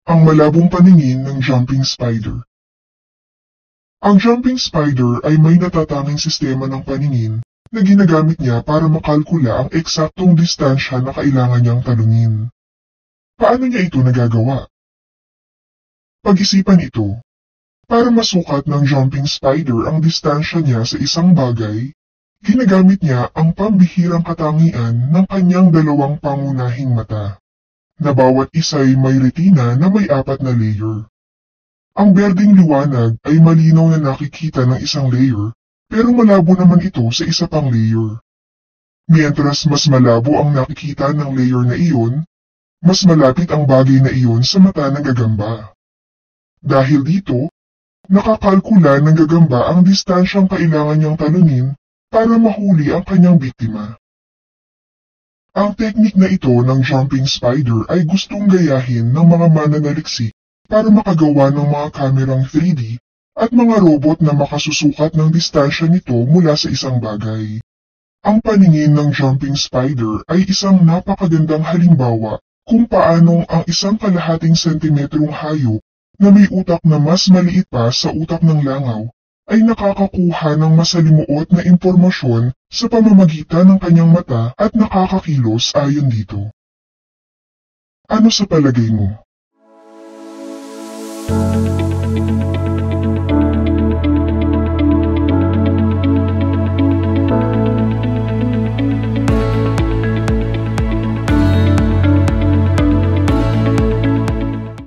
Ang malabong paningin ng jumping spider. Ang jumping spider ay may natatanging sistema ng paningin na ginagamit niya para makalkula ang eksaktong distansya na kailangan niyang talunin. Paano niya ito nagagawa? Pag-isipan ito. Para masukat ng jumping spider ang distansya niya sa isang bagay, ginagamit niya ang pambihirang katangian ng kanyang dalawang pangunahing mata, na bawat isa'y may retina na may 4 na layer. Ang berdeng liwanag ay malinaw na nakikita ng isang layer, pero malabo naman ito sa isa pang layer. Mientras mas malabo ang nakikita ng layer na iyon, mas malapit ang bagay na iyon sa mata ng gagamba. Dahil dito, nakakalkula ng gagamba ang distansyang kailangan niyang talunin para mahuli ang kanyang biktima. Ang teknik na ito ng jumping spider ay gustong gayahin ng mga mananaliksik para makagawa ng mga kamerang 3D at mga robot na makasusukat ng distansya nito mula sa isang bagay. Ang paningin ng jumping spider ay isang napakagandang halimbawa kung paanong ang isang kalahating sentimetrong hayop na may utak na mas maliit pa sa utak ng langaw ay nakakakuha ng masalimuot na impormasyon sa pamamagitan ng kanyang mata at nakakakilos ayon dito. Ano sa palagay mo?